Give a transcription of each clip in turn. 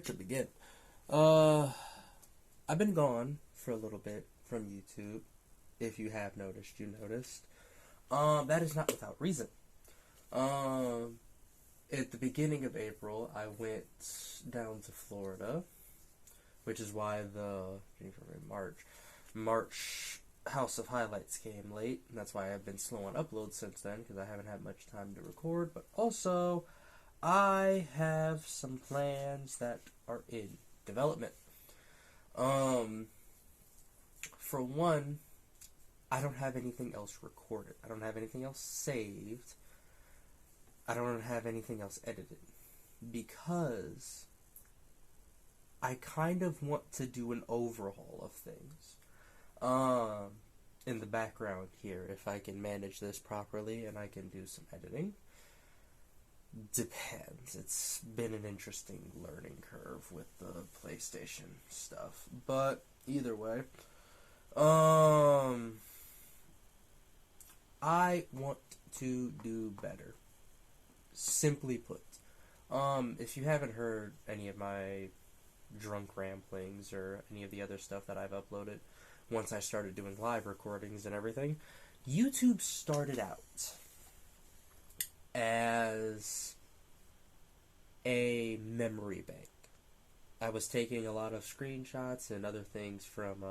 to begin? I've been gone for a little bit from YouTube. If you have noticed, you noticed. That is not without reason. At the beginning of April, I went down to Florida, which is why the March House of Highlights came late, and that's why I've been slow on uploads since then, because I haven't had much time to record, but also, I have some plans that are in development. For one, I don't have anything else recorded. I don't have anything else saved. I don't have anything else edited. Because I kind of want to do an overhaul of things. In the background here, if I can manage this properly and I can do some editing. Depends. It's been an interesting learning curve with the PlayStation stuff. But either way, I want to do better. Simply put. If you haven't heard any of my drunk ramblings or any of the other stuff that I've uploaded, once I started doing live recordings and everything, YouTube started out as a memory bank. I was taking a lot of screenshots and other things from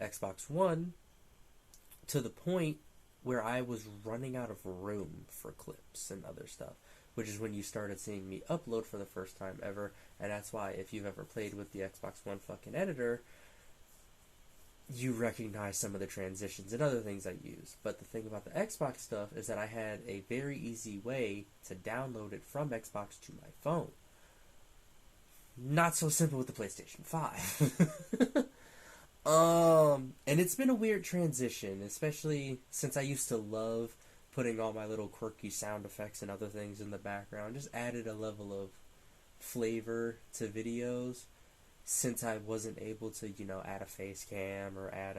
Xbox One to the point where I was running out of room for clips and other stuff, which is when you started seeing me upload for the first time ever, and that's why if you've ever played with the Xbox One fucking editor, you recognize some of the transitions and other things I use. But the thing about the Xbox stuff is that I had a very easy way to download it from Xbox to my phone. Not so simple with the PlayStation 5. And it's been a weird transition, especially since I used to love putting all my little quirky sound effects and other things in the background. Just added a level of flavor to videos. Since I wasn't able to, add a face cam or add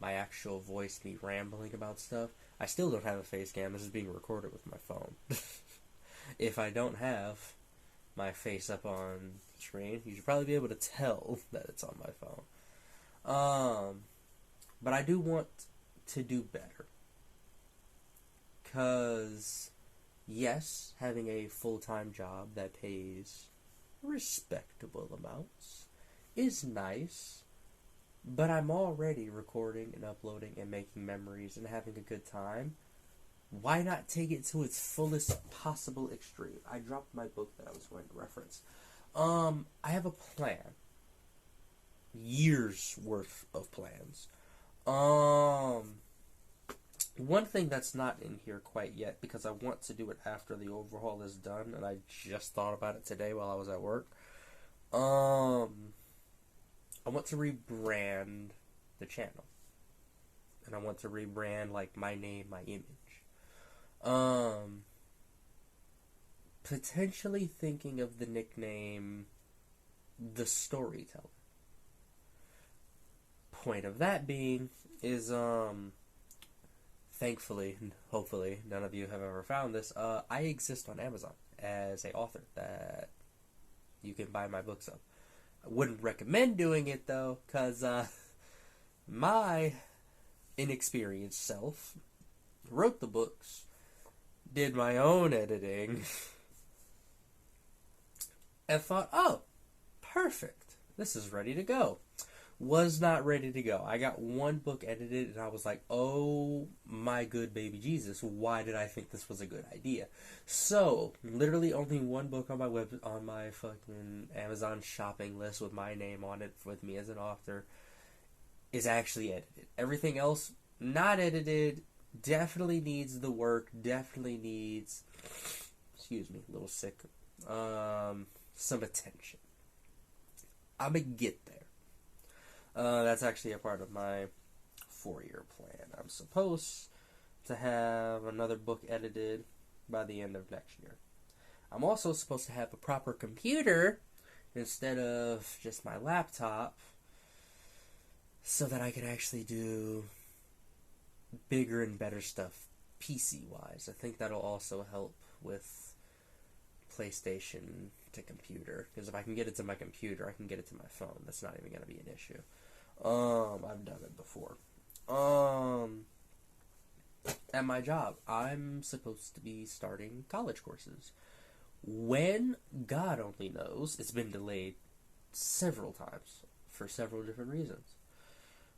my actual voice, me rambling about stuff. I still don't have a face cam. This is being recorded with my phone. If I don't have my face up on screen, you should probably be able to tell that it's on my phone. But I do want to do better. 'Cause, yes, having a full-time job that pays respectable amounts is nice, but I'm already recording and uploading and making memories and having a good time. Why not take it to its fullest possible extreme? I dropped my book that I was going to reference. I have a plan. Years worth of plans. One thing that's not in here quite yet, because I want to do it after the overhaul is done, and I just thought about it today while I was at work. I want to rebrand the channel. And I want to rebrand, my name, my image. Potentially thinking of the nickname The Storyteller. Point of that being is, thankfully, and hopefully, none of you have ever found this, I exist on Amazon as an author that you can buy my books of. I wouldn't recommend doing it, though, because my inexperienced self wrote the books, did my own editing, and thought, oh, perfect, this is ready to go. Was not ready to go. I got one book edited and I was like, oh my good baby Jesus, why did I think this was a good idea? So, literally only one book on my fucking Amazon shopping list with my name on it, with me as an author, is actually edited. Everything else, not edited, definitely needs the work, definitely needs, excuse me, a little sick, some attention. I'm gonna get there. That's actually a part of my 4-year plan. I'm supposed to have another book edited by the end of next year. I'm also supposed to have a proper computer instead of just my laptop so that I can actually do bigger and better stuff PC-wise. I think that'll also help with PlayStation to computer, because if I can get it to my computer, I can get it to my phone. That's not even going to be an issue. I've done it before. At my job, I'm supposed to be starting college courses. When, God only knows. It's been delayed several times for several different reasons.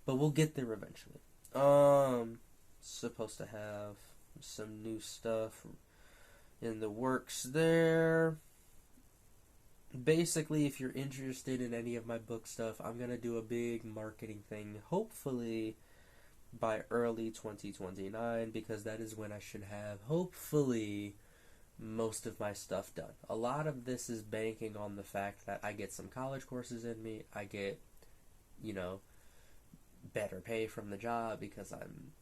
But we'll get there eventually. Supposed to have some new stuff in the works there. Basically, if you're interested in any of my book stuff, I'm going to do a big marketing thing, hopefully by early 2029, because that is when I should have, hopefully, most of my stuff done. A lot of this is banking on the fact that I get some college courses in me, I get, better pay from the job because I'm,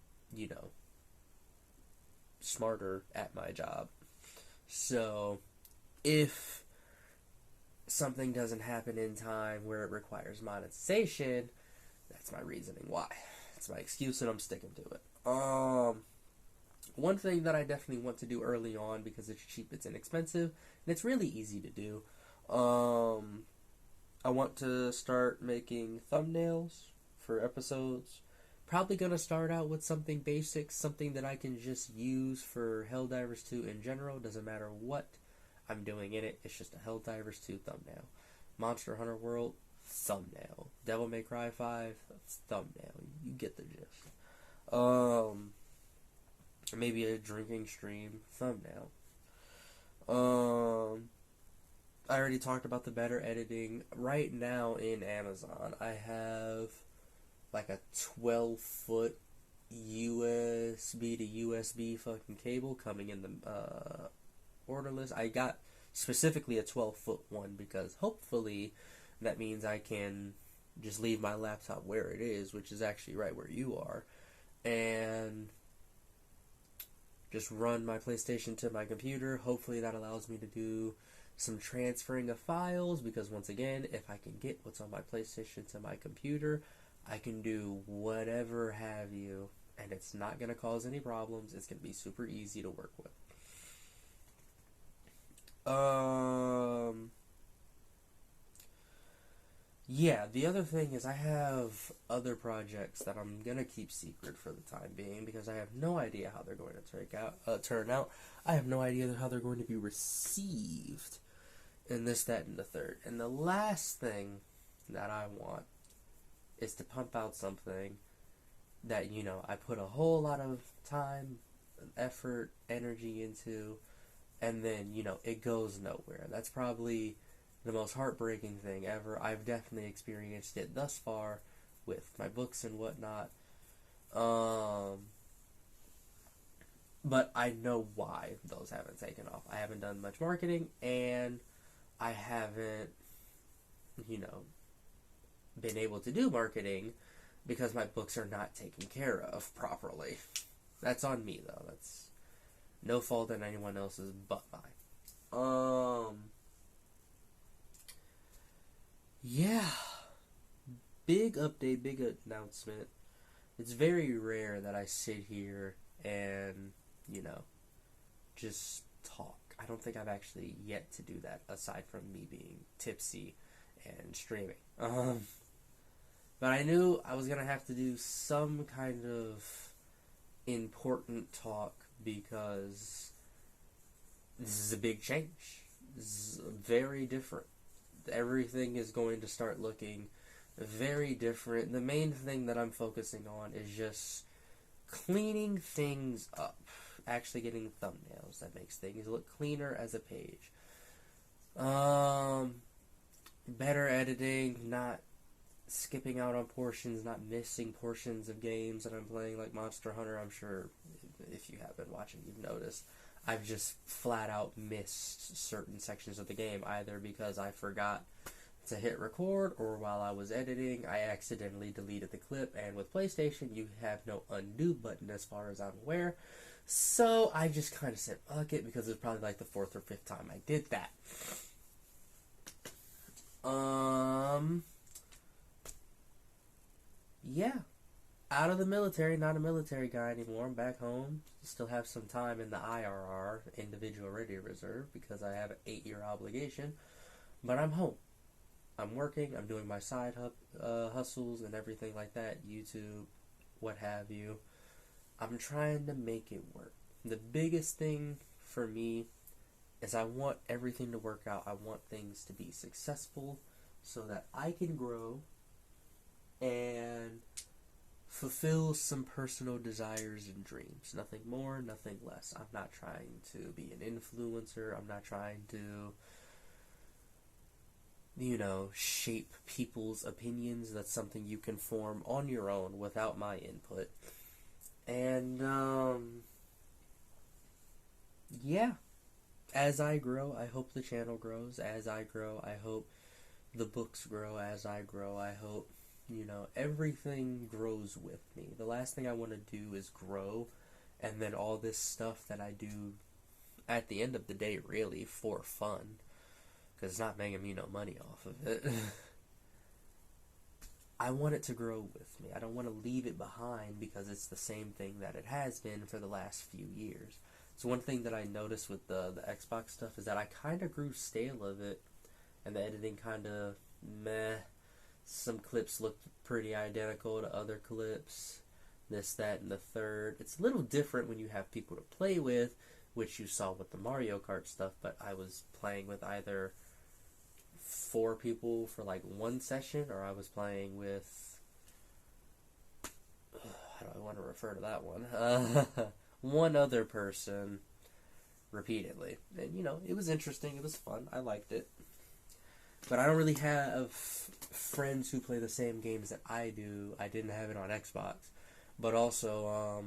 smarter at my job. So, if something doesn't happen in time where it requires monetization, that's my reasoning why. It's my excuse and I'm sticking to it. One thing that I definitely want to do early on, because it's cheap, it's inexpensive, and it's really easy to do. I want to start making thumbnails for episodes. Probably going to start out with something basic, something that I can just use for Helldivers 2 in general. Doesn't matter what I'm doing in it, it's just a Helldivers 2 thumbnail. Monster Hunter World, thumbnail. Devil May Cry 5, thumbnail. You get the gist. Maybe a drinking stream, thumbnail. I already talked about the better editing. Right now in Amazon, I have like a 12-foot USB to USB fucking cable coming in the order list. I got specifically a 12-foot one because hopefully that means I can just leave my laptop where it is, which is actually right where you are, and just run my PlayStation to my computer. Hopefully that allows me to do some transferring of files, because once again, if I can get what's on my PlayStation to my computer, I can do whatever have you, and it's not going to cause any problems. It's going to be super easy to work with. Yeah, the other thing is I have other projects that I'm going to keep secret for the time being, because I have no idea how they're going to turn out. I have no idea how they're going to be received, and this, that, and the third. And the last thing that I want is to pump out something that, I put a whole lot of time, effort, energy into, and then, it goes nowhere. That's probably the most heartbreaking thing ever. I've definitely experienced it thus far with my books and whatnot. But I know why those haven't taken off. I haven't done much marketing, and I haven't, been able to do marketing because my books are not taken care of properly. That's on me, though. That's no fault in anyone else's but mine. Yeah. Big update, big announcement. It's very rare that I sit here and, just talk. I don't think I've actually yet to do that, aside from me being tipsy and streaming. But I knew I was going to have to do some kind of important talk, because this is a big change. This is very different. Everything is going to start looking very different. The main thing that I'm focusing on is just cleaning things up. Actually getting thumbnails that makes things look cleaner as a page. Better editing, not skipping out on portions, not missing portions of games that I'm playing, like Monster Hunter. I'm sure if you have been watching, you've noticed. I've just flat out missed certain sections of the game, either because I forgot to hit record, or while I was editing, I accidentally deleted the clip. And with PlayStation, you have no undo button as far as I'm aware. So I just kind of said, fuck it, because it's probably like the 4th or 5th time I did that. Yeah. Out of the military, not a military guy anymore. I'm back home. Still have some time in the IRR, Individual Radio Reserve, because I have an 8-year obligation. But I'm home. I'm working. I'm doing my side hustles and everything like that. YouTube, what have you. I'm trying to make it work. The biggest thing for me is I want everything to work out. I want things to be successful so that I can grow and fulfill some personal desires and dreams. Nothing more, nothing less. I'm not trying to be an influencer. I'm not trying to, shape people's opinions. That's something you can form on your own without my input. And, yeah. As I grow, I hope the channel grows. As I grow, I hope the books grow. As I grow, I hope, everything grows with me. The last thing I want to do is grow, and then all this stuff that I do at the end of the day, really, for fun, because it's not making me no money off of it. I want it to grow with me. I don't want to leave it behind because it's the same thing that it has been for the last few years. So one thing that I noticed with the Xbox stuff is that I kind of grew stale of it, and the editing kind of meh. Some clips looked pretty identical to other clips. This, that, and the third. It's a little different when you have people to play with, which you saw with the Mario Kart stuff, but I was playing with either 4 people for like one session, or I was playing with, how do I want to refer to that one? One other person repeatedly. And, it was interesting. It was fun. I liked it. But I don't really have friends who play the same games that I do. I didn't have it on Xbox. But also,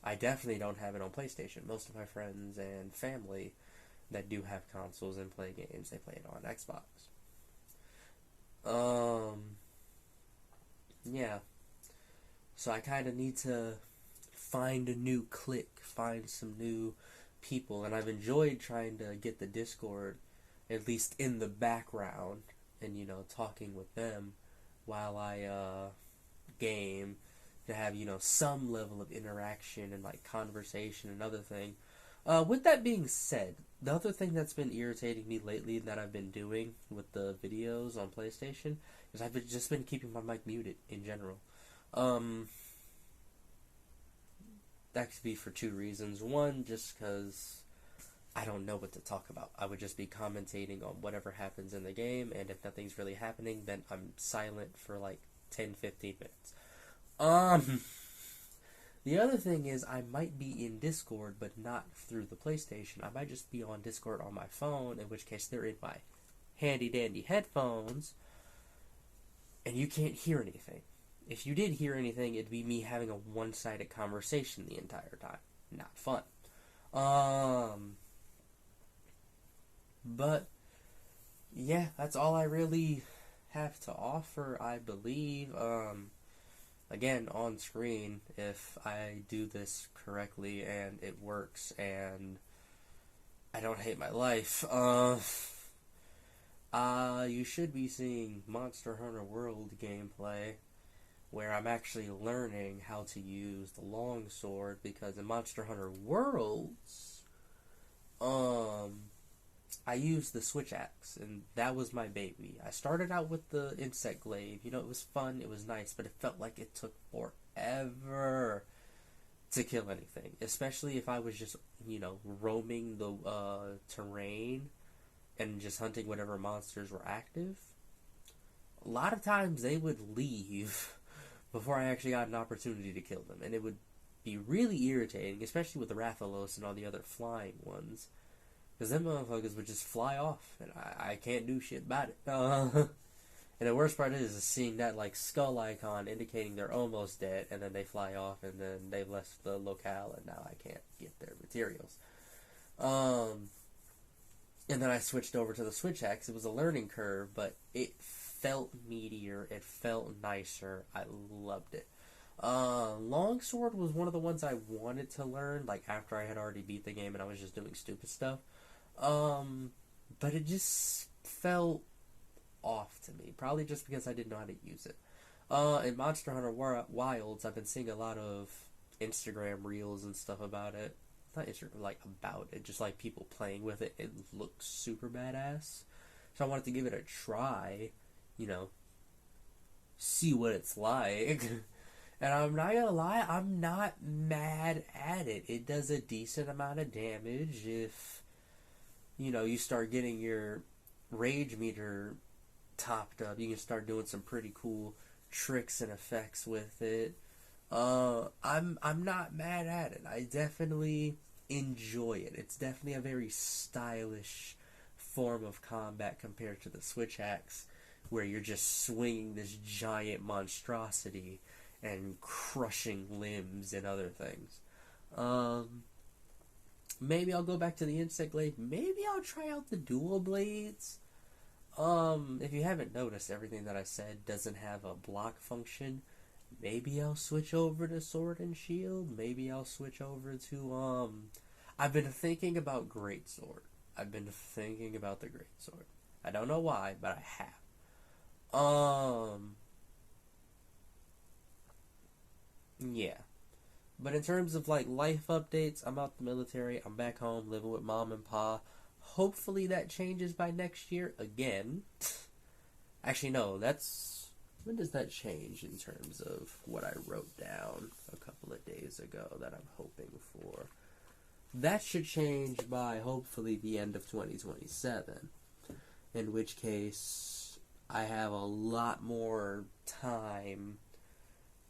I definitely don't have it on PlayStation. Most of my friends and family that do have consoles and play games, they play it on Xbox. Yeah. So I kind of need to find a new clique, find some new people, and I've enjoyed trying to get the Discord at least in the background and, talking with them while I game, to have, some level of interaction and like conversation. Another thing. With that being said, the other thing that's been irritating me lately that I've been doing with the videos on PlayStation is I've just been keeping my mic muted in general. That could be for 2 reasons. One, just because I don't know what to talk about. I would just be commentating on whatever happens in the game, and if nothing's really happening, then I'm silent for like 10-15 minutes. The other thing is I might be in Discord, but not through the PlayStation. I might just be on Discord on my phone, in which case they're in my handy-dandy headphones, and you can't hear anything. If you did hear anything, it'd be me having a one-sided conversation the entire time. Not fun. But, yeah, that's all I really have to offer, I believe. Again, on screen, if I do this correctly and it works and I don't hate my life, you should be seeing Monster Hunter World gameplay, where I'm actually learning how to use the longsword, because in Monster Hunter Worlds, I used the switch axe, and that was my baby. I started out with the insect glaive. It was fun, it was nice, but it felt like it took forever to kill anything, especially if I was just, roaming the terrain and just hunting whatever monsters were active. A lot of times they would leave before I actually got an opportunity to kill them, and it would be really irritating, especially with the Rathalos and all the other flying ones, because them motherfuckers would just fly off, and I can't do shit about it. And the worst part is seeing that like skull icon indicating they're almost dead, and then they fly off, and then they've left the locale, and now I can't get their materials. And then I switched over to the switch axe. It was a learning curve, but it felt meatier, it felt nicer, I loved it. Longsword was one of the ones I wanted to learn, like after I had already beat the game and I was just doing stupid stuff. But it just felt off to me, probably just because I didn't know how to use it. In Monster Hunter Wilds, I've been seeing a lot of Instagram reels and stuff about it. Not Instagram, like about it, just like people playing with it. It looks super badass. So I wanted to give it a try, you know, see what it's like. And I'm not gonna lie, I'm not mad at it. It does a decent amount of damage if, you know, you start getting your rage meter topped up. You can start doing some pretty cool tricks and effects with it. I'm not mad at it. I definitely enjoy it. It's definitely a very stylish form of combat compared to the switch axe, where you're just swinging this giant monstrosity and crushing limbs and other things. Maybe I'll go back to the insect blade. Maybe I'll try out the dual blades. If you haven't noticed, everything that I said doesn't have a block function. Maybe I'll switch over to sword and shield. Maybe I'll switch over to, I've been thinking about greatsword. I've been thinking about the greatsword. I don't know why, but I have. Yeah. But in terms of, like, life updates, I'm out the military. I'm back home living with mom and pa. Hopefully that changes by next year again. Actually, no, that's... When does that change in terms of what I wrote down a couple of days ago that I'm hoping for? That should change by, hopefully, the end of 2027. In which case, I have a lot more time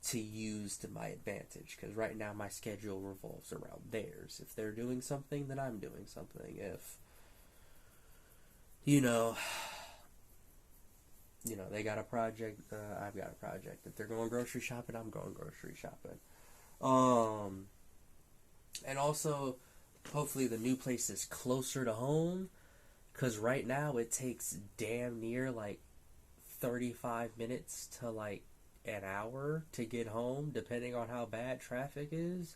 to use to my advantage, because right now my schedule revolves around theirs. If they're doing something, then I'm doing something. If, you know, they got a project, I've got a project. If they're going grocery shopping, I'm going grocery shopping. And also, hopefully the new place is closer to home, because right now it takes damn near, like, 35 minutes to, like, an hour to get home, depending on how bad traffic is.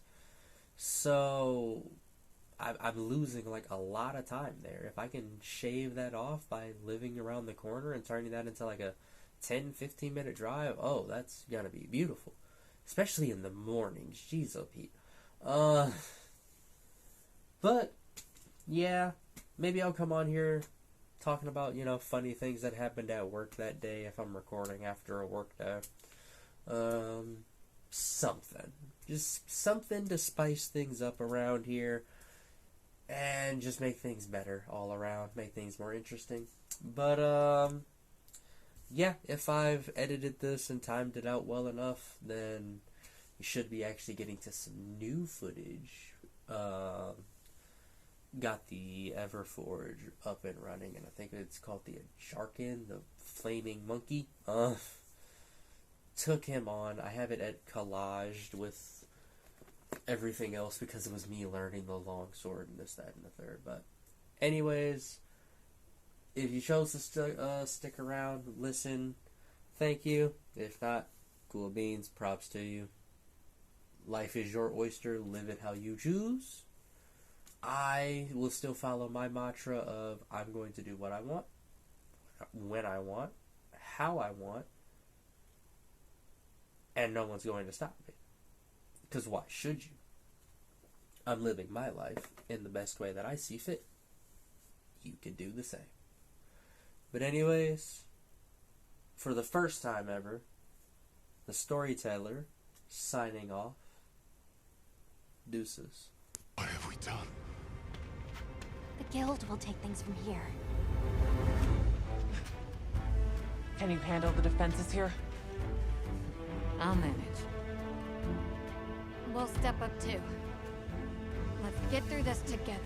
So I'm losing, like, a lot of time there. If I can shave that off by living around the corner and turning that into, like, a 10-15 minute drive, oh, that's gonna be beautiful. Especially in the mornings. Jeez, oh Pete. But yeah, maybe I'll come on here talking about, funny things that happened at work that day if I'm recording after a work day. Something. Just something to spice things up around here and just make things better all around, make things more interesting. But, yeah, if I've edited this and timed it out well enough, then you should be actually getting to some new footage. Got the Everforge up and running, and I think it's called the Jarkin, the flaming monkey. Took him on. I have it collaged with everything else because it was me learning the longsword and this, that, and the third. But anyways, if you chose to stick around, listen, thank you. If not, cool beans, props to you. Life is your oyster, live it how you choose. I will still follow my mantra of I'm going to do what I want, when I want, how I want, and no one's going to stop me. Because why should you? I'm living my life in the best way that I see fit. You can do the same. But anyways, for the first time ever, the storyteller signing off. Deuces. What have we done? The guild will take things from here. Can you handle the defenses here? I'll manage. We'll step up too. Let's get through this together.